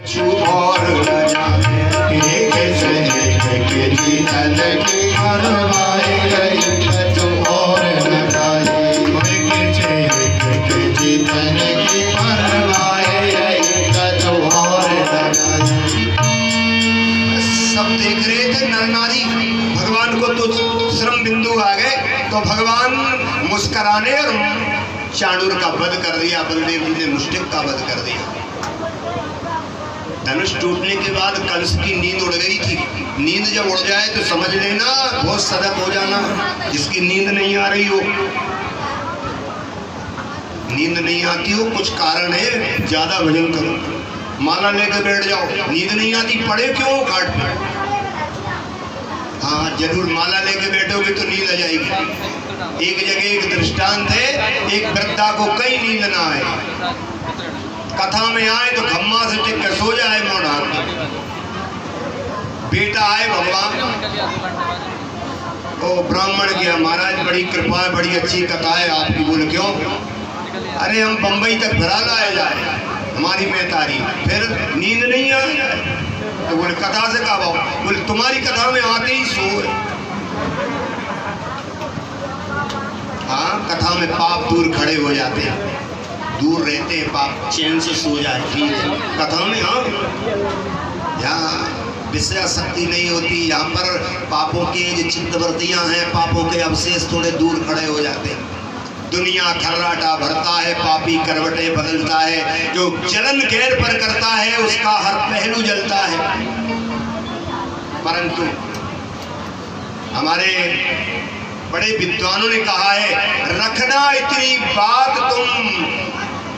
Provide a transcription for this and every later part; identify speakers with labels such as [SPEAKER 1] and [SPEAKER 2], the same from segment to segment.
[SPEAKER 1] और सब देख रहे थे नर नारी, भगवान को तो श्रम बिंदु आ गए तो भगवान मुस्कुराने और चाणूर का वध कर दिया। बलदेव जी ने मुष्टिक का वध कर दिया। धनुष टूटने के बाद कंस की नींद उड़ गई थी। नींद जब उड़ जाए तो समझ लेना बहुत सजग हो जाना। जिसकी नींद नहीं आ रही हो, नींद नहीं आती हो, कुछ कारण है, ज्यादा भजन करो, माला लेकर बैठ जाओ। नींद नहीं आती, पड़े क्यों घाट पे? हाँ जरूर, माला लेके बैठोगे तो नींद आ जाएगी। एक जगह एक दृष्टांत है, एक वृद्धा को कई नींद ना आए, कथा में आए तो खम्मा से टिक कर सो जाए मोड़ हाथ में। बेटा आए भगवान, ओ ब्राह्मण गया, महाराज बड़ी कृपा है, बड़ी अच्छी कथा है आपकी। बोले क्यों? अरे हम बंबई तक भरा लाए जाए, हमारी मेहतारी, फिर नींद नहीं आ जाए। तो बोले कथा से कहा? बोले तुम्हारी कथा में आते ही सो। हाँ, कथा में पाप दूर खड़े हो जाते हैं, दूर रहते हैं पाप, चैन से सो जाए, ठीक है। कथा में हाँ, यहाँ विषय शक्ति नहीं होती, यहाँ पर पापों के जो चित्तवृत्तियाँ हैं, पापों के अवशेष थोड़े दूर खड़े हो जाते हैं। दुनिया खर्राटा भरता है, पापी करवटे बदलता है, जो जलन गैर पर करता है उसका हर पहलू जलता है। परंतु हमारे बड़े विद्वानों ने कहा है, रखना इतनी बात तुम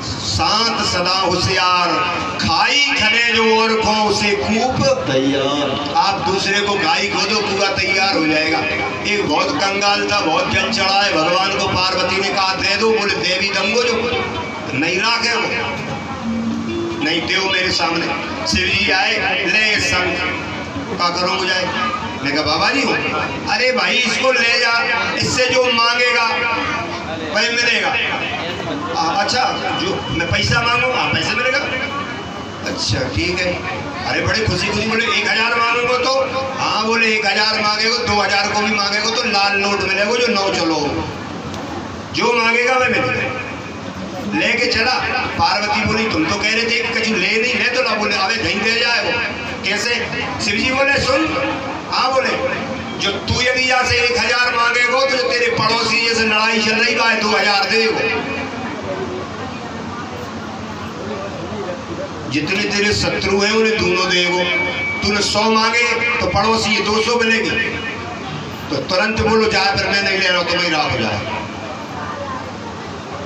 [SPEAKER 1] साथ सदा होशियार, खाई खने जो और खो उसे कूप तैयार। आप दूसरे को गाई खो दो, कुआ तैयार हो जाएगा। एक बहुत कंगाल था, बहुत जल चढ़ा है, भगवान को पार्वती ने कहा दे दो। बोले देवी दंगो जो नहीं राखे वो नहीं दो मेरे सामने। शिव जी आए, ले संग का करो मुझे। मैं कहा बाबा जी हो? अरे भाई इसको ले जा, इससे जो मांगेगा वही मिलेगा। अच्छा, जो मैं पैसा मांगू पैसे मिलेगा? अच्छा ठीक है। अरे बड़ी खुशी खुशी बोले 1000 मांगेगो तो? हाँ बोले 1000 मांगेगो, 2000 को भी मांगेगो तो लाल नोट मिलेगा जो 9 चलो, जो मांगेगा वह मिलेगा। लेके चला। पार्वती बोली तुम तो कह रहे थे कि कछु ले नहीं, ले तो ना। बोले अबे कहीं दे जाए वो कैसे? शिव जी बोले सुन। हाँ बोले जो तू यदि यहाँ से 1000 मांगेगो तो जो तेरे पड़ोसी जैसे लड़ाई चल रही है 2000 देगो। जितने तेरे शत्रु हैं उन्हें दोनों देगो। तूने 100 मांगे तो पड़ोसी 200 मिलेगी। तो तुरंत बोलो जाए, पर मैं नहीं ले रहा हूं, तुम्हें राह हो जाए।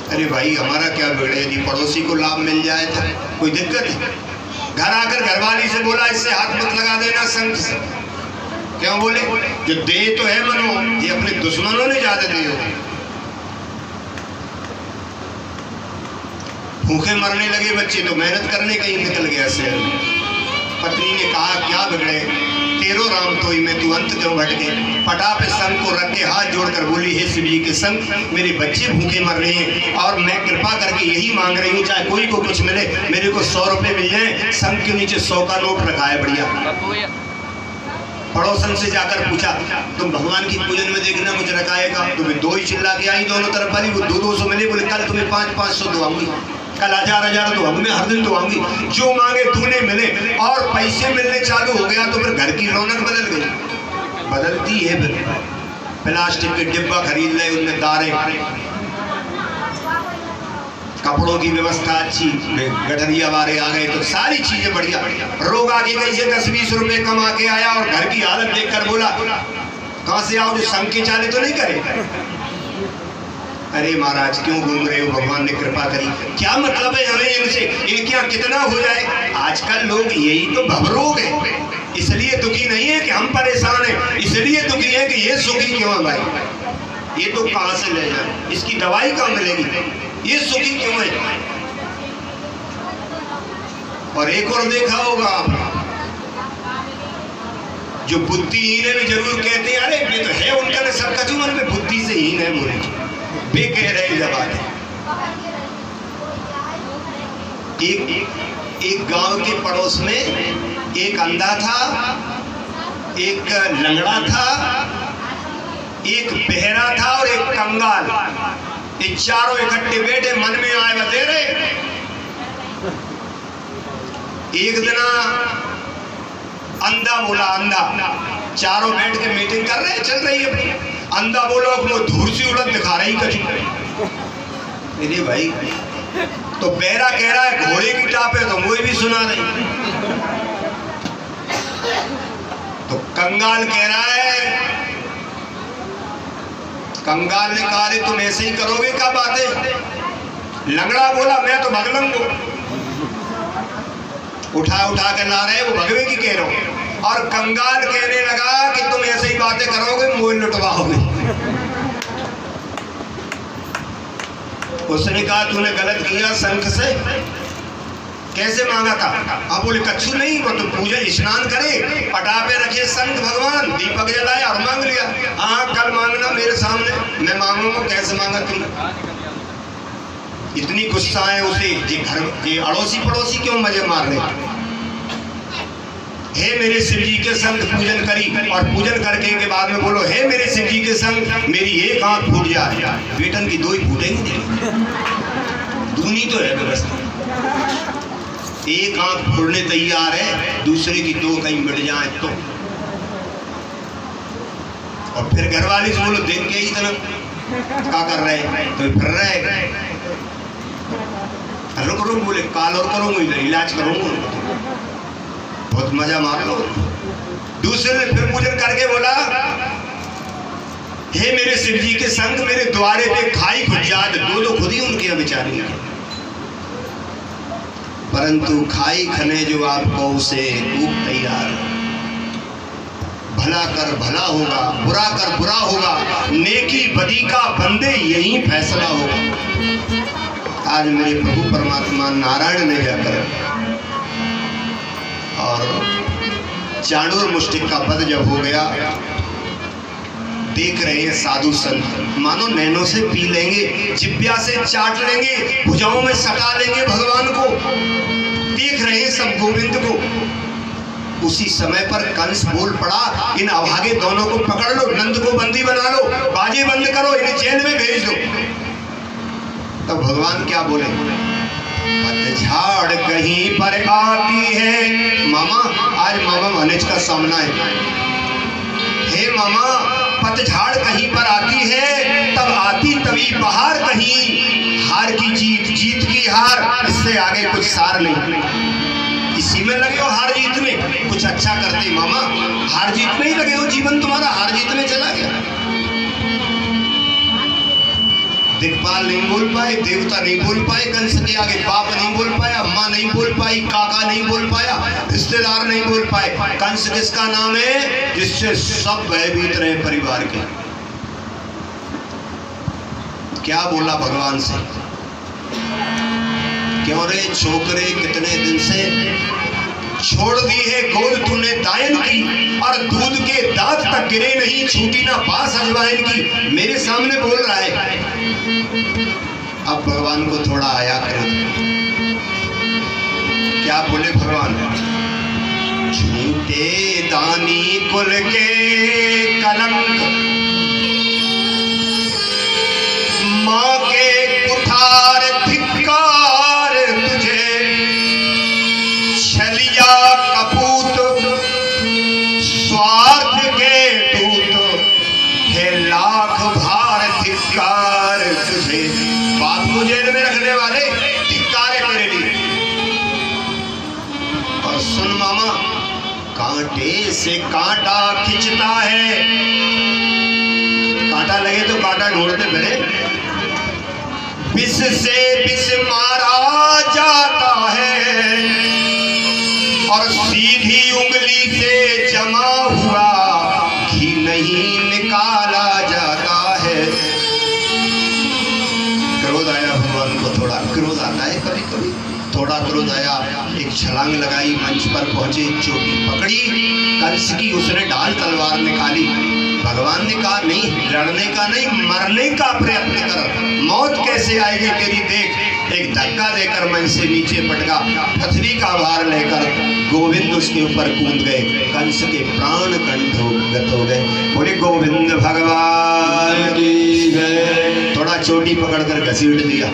[SPEAKER 1] अरे भाई हमारा क्या बिगड़े, यदि पड़ोसी को लाभ मिल जाए तो कोई दिक्कत है? घर आकर घरवाली से बोला इससे हाथ मत लगा देना संग से। क्यों? बोले जो दे तो है मनो, ये अपने दुश्मनों ने ज्यादा दे हो। भूखे मरने लगे बच्चे तो मेहनत करने कहीं निकल गया शहर में। पत्नी ने कहा क्या बिगड़े, तेरो राम तो ही में तू अंत क्यों भटके? पटा पे संग को रख के हाथ जोड़कर बोली हे शिव जी के संग, मेरे बच्चे भूखे मर रहे हैं और मैं कृपा करके यही मांग रही हूँ, चाहे कोई को कुछ मिले, मेरे को 100 रुपये मिल जाए। संग के नीचे 100 का नोट रखा है बढ़िया। पड़ोसन से जाकर पूछा तुम भगवान की पूजन में देखना कुछ रखाएगा? तुम्हें 2 ही चिल्ला के आई दोनों तरफ वाली, वो 200 मिले। बोले कल तुम्हें 500 दूंगी, कल 1000 दूंगी, हर दिन दूंगी, जो मांगे तूने मिले। और पैसे मिलने चालू हो गया तो फिर घर की रौनक बदल गई। बदलती है फिर। प्लास्टिक के डिब्बा खरीद ले, उनमें दारे, कपड़ों की व्यवस्था अच्छी, गठरिया वारे आ गए तो सारी चीजें बढ़िया। रोग आगे कैसे 10-20 रुपए कमा के आया और घर की हालत देखकर बोला कहां से आओ, जो संग के चाले तो नहीं करे? अरे महाराज क्यों घूम रहे हो, भगवान ने कृपा करी, क्या मतलब है हमें इनसे, इनके यहाँ कितना हो जाए। आजकल लोग यही तो भवरोग है, इसलिए दुखी नहीं है कि हम परेशान हैं, इसलिए दुखी है कि ये सुखी क्यों है भाई, ये तो कहाँ से ले जाए, इसकी दवाई कहाँ मिलेगी, ये सुखी क्यों है। और एक और देखा होगा आप, जो बुद्धिहीन है भी जरूर कहते हैं अरे ये तो है उनका ना सबका जुमन में बुद्धि से हीन है, बोले वे कह रहे जब आते एक गांव के पड़ोस में एक अंधा था, एक लंगड़ा था, एक बहरा था और एक कंगाल। ये चारों इकट्ठे बैठे, मन में आए बते रहे। एक दिन अंधा बोला, अंधा, चारों बैठ के मीटिंग कर रहे, चल रही है। अंधा बोलो वो धूर सी उड़द दिखा रही कछु। मेरे भाई तो बहरा कह रहा है घोड़े की टाप है, तो मुझे भी सुना रही। तो कंगाल कह रहा है, कंगाल ने कहा रे तुम ऐसे ही करोगे क्या बातें। लंगड़ा बोला मैं तो भगलंग हूं, उठा उठा के ला रहे वो भगवे की कह रहा हूं। और कंगाल कहने लगा कि तुम ऐसे ही बातें करोगे मुझे लुटवाओगे। उसने कहा तूने गलत किया, शंख से कैसे मांगा था। अब बोले कच्छु नहीं, वो तो पूजा स्नान करे, पटापे रखे शंख भगवान, दीपक जलाया और मांग लिया। हाँ कल मांगना मेरे सामने, मैं मांगूंगा। कैसे मांगा तुमने। इतनी गुस्सा है उसे, ये अड़ोसी पड़ोसी क्यों मजे मार रहे। हे मेरे शिव जी के संग पूजन करी, और पूजन करके के बाद में बोलो हे मेरे शिव जी के संग मेरी एक आंख फूट जाए। बेटन की दो ही फूटेंगी, दूनी तो है व्यवस्था। एक आंख फोड़ने तैयार है, दूसरे की दो कहीं मिट जाए तो। और फिर घर वाले से बोलो देख के ही तरफ क्या कर रहे तो फिर रहे। रुक रुक बोले काल और करूंगा, इलाज करूंगा, बहुत मजा मार लो। दूसरे ने फिर पूजन करके बोला हे मेरे शिव जी के संग मेरे द्वारे पे खाई खुजाद, दो तो खुद ही उनके बेचारी। परंतु खाई खने जो आपको उसे खूब तैयार। भला कर भला होगा, बुरा कर बुरा होगा, नेकी बदी का बंदे यही फैसला होगा। आज मेरे प्रभु परमात्मा नारायण ने जाकर और चाणूर मुष्टिक का पद जब हो गया, देख रहे हैं साधु संत मानो नैनों से पी लेंगे, जिब्या से चाट लेंगे, भुजाओं में सटा लेंगे भगवान को। देख रहे हैं सब गोविंद को। उसी समय पर कंस बोल पड़ा इन अभागे दोनों को पकड़ लो, नंद को बंदी बना लो, बाजे बंद करो, इन्हें जेल में भेज दो। तब भगवान क्या बोले, पतझड़ कहीं पर आती है। मामा आज मामा मनोज का सामना है। हे मामा पतझड़ कहीं पर आती है, तब आती तभी बहार कहीं। हार की जीत, जीत की हार, इससे आगे कुछ सार नहीं। इसी में लगे हो हार जीत में, कुछ अच्छा करते मामा, हार जीत में ही लगे हो। जीवन तुम्हारा हार जीत में चला गया। दिक्पाल नहीं बोल पाए, देवता नहीं बोल पाए, कंस के आगे बाप नहीं बोल पाया, माँ नहीं बोल पाई, काका नहीं बोल पाया, रिश्तेदार नहीं बोल पाए। कंस किसका नाम है जिससे सब भयभीत रहे परिवार के। क्या बोला भगवान से, क्यों रे छोकरे कितने दिन से छोड़ दी है गोद तूने दायन की, और दूध के दांत तक गिरे नहीं, छूटी ना पास अजवाइन की। मेरे सामने बोल रहा है। अब भगवान को थोड़ा आया करो, क्या बोले भगवान, झूठे दानी कुल के कलंक, माँ के कुठार धिक्कार तुझे, छलिया कपूत स्वार्थ के दूत है, लाख भार धिक्कार तुझे। बाप को जेल में रखने वाले धिक्कार है मेरे लिए। और सुन मामा, कांटे से कांटा खिंचता है, कांटा लगे तो कांटा ढूंढते फिरे, विष से विष मारा जाता है, और सीधी उंगली से जमा हुआ घी नहीं निकाला जाता है। क्रोध आया भगवान को, थोड़ा क्रोध आता है कभी कभी, थोड़ा क्रोध आया। एक छलांग लगाई, मंच पर पहुंचे, चोटी पकड़ी कंस की, उसने ढाल तलवार निकाली। भगवान ने कहा नहीं, लड़ने का नहीं, मरने का प्रयत्न कर, मौत कैसे आएगी तेरी देख। एक धक्का देकर मन से नीचे पटका, पृथ्वी का भार लेकर गोविंद उसके ऊपर कूद गए, कंस के प्राण कंठोगत हो गए। बोले गोविंद भगवान की जय। थोड़ा चोटी पकड़कर घसीट दिया।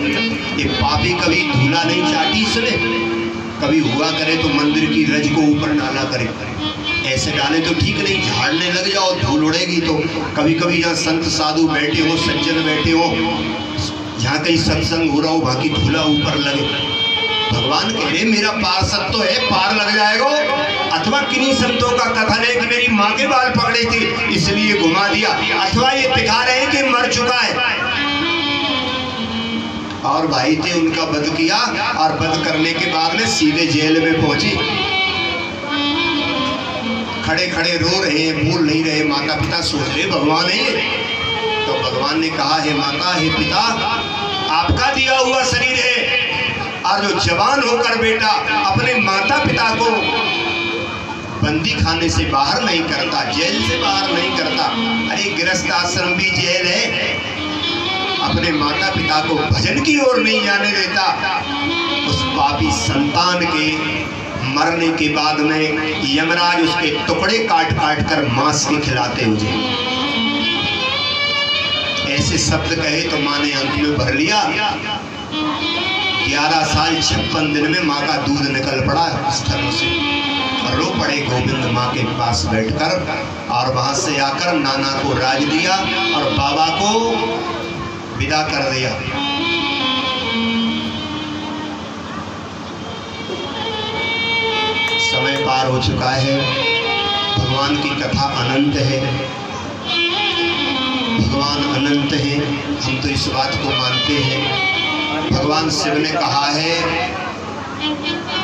[SPEAKER 1] ये पापी कभी धूला नहीं चाटी इसने, कभी हुआ करे तो मंदिर की रज को ऊपर डाला करे, ऐसे डाले तो ठीक नहीं, झाड़ने लग जाओ धूल उड़ेगी। तो कभी कभी जहाँ संत साधु बैठे हो, सज्जन बैठे हो, जहाँ कहीं सत्संग हो रहा हो, वहाँ की धूला ऊपर लगे। भगवान कह रहे मेरा पार्षद तो है, पार लग जाएगा। अथवा किन्हीं संतों का कथन है कि मेरी माँ के बाल पकड़े थे इसलिए घुमा दिया, अथवा ये दिखा रहे हैं कि मर चुका है और भाई थे उनका वध किया, और वध करने के बाद में सीधे जेल में पहुंची। खड़े खड़े रो रहे हैं, बोल नहीं रहे। माता पिता सोच रहे भगवान है ये। तो भगवान ने कहा हे माता, हे पिता, आपका दिया हुआ शरीर है, और जो जवान होकर बेटा अपने माता पिता को बंदी खाने से बाहर नहीं करता, जेल से बाहर नहीं करता, अरे गृहस्थ आश्रम भी जेल है, अपने माता पिता को भजन की ओर नहीं जाने देता, उस पापी संतान के मरने के बाद में यमराज उसके टुकड़े काट काट कर मांस के खिलाते हुए। ऐसे शब्द कहे तो माँ ने अंत में भर लिया। 11 साल 56 दिन में माँ का दूध निकल पड़ा स्थलों से, और रो पड़े गोविंद माँ के पास बैठकर, और वहां से आकर नाना को राज दिया और बाबा को विदा कर दिया। समय पार हो चुका है, भगवान की कथा अनंत है, भगवान अनंत है, हम तो इस बात को मानते हैं। भगवान शिव ने कहा है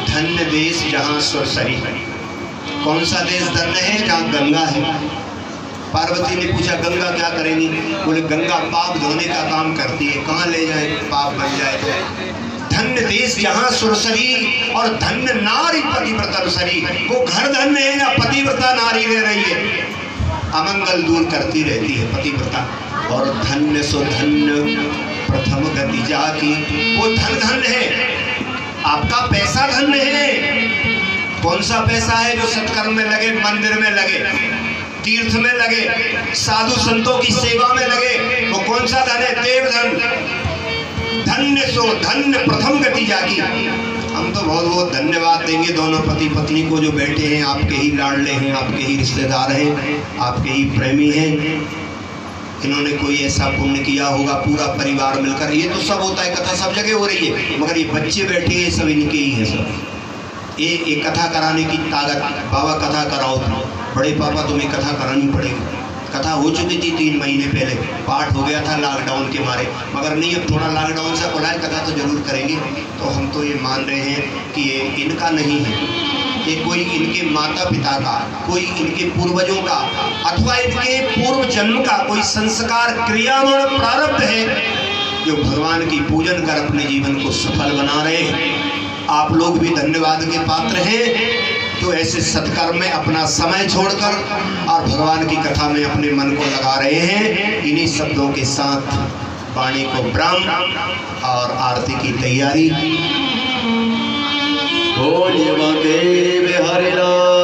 [SPEAKER 1] धन्य देश जहाँ सुरसरी। कौन सा देश धन्य है? जहाँ गंगा है। पार्वती ने पूछा गंगा क्या करेंगी? बोले गंगा पाप धोने का काम करती है, कहाँ ले जाए पाप बन जाए तो। धन्य देश जहाँ सुरसरी, और धन्य नारी पतिव्रता सरी। वो घर धन्य है या पतिव्रता नारी रह रही है, अमंगल दूर करती रहती है पतिव्रता। और धन्य सो धन्य प्रथम गति जाकी, वो धन धन्य है। आपका पैसा धन्य है। कौन सा पैसा है? जो सत्कर्म में लगे, मंदिर में लगे, तीर्थ में लगे, साधु संतों की सेवा में लगे, वो कौन सा धन है? देव धन। धन्य सो धन्य प्रथम गति जागी। हम तो बहुत बहुत धन्यवाद देंगे दोनों पति पत्नी को जो बैठे हैं, आपके ही लाडले हैं, आपके ही रिश्तेदार हैं, आपके ही प्रेमी हैं। इन्होंने कोई ऐसा पुण्य किया होगा, पूरा परिवार मिलकर। ये तो सब होता है, कथा सब जगह हो रही है, मगर ये बच्चे बैठे हैं सब इनके ही हैं सब। ये कथा कराने की ताकत, बाबा कथा कराओ, बड़े पापा तुम्हें कथा करानी पड़ेगी। कथा हो चुकी थी 3 महीने पहले, पाठ हो गया था लॉकडाउन के मारे, मगर नहीं अब थोड़ा लॉकडाउन से खुला है, कथा तो जरूर करेंगे। तो हम तो ये मान रहे हैं कि ये इनका नहीं है, ये कोई इनके माता पिता का, कोई इनके पूर्वजों का, अथवा इनके पूर्व जन्म का कोई संस्कार क्रियामण प्रारब्ध है, जो भगवान की पूजन कर अपने जीवन को सफल बना रहे हैं। आप लोग भी धन्यवाद के पात्र हैं, तो ऐसे सत्कर्म में अपना समय छोड़कर और भगवान की कथा में अपने मन को लगा रहे हैं। इन्हीं शब्दों के साथ वाणी को ब्रह्म और आरती की तैयारी। बोलिए महादेव हरिलाल।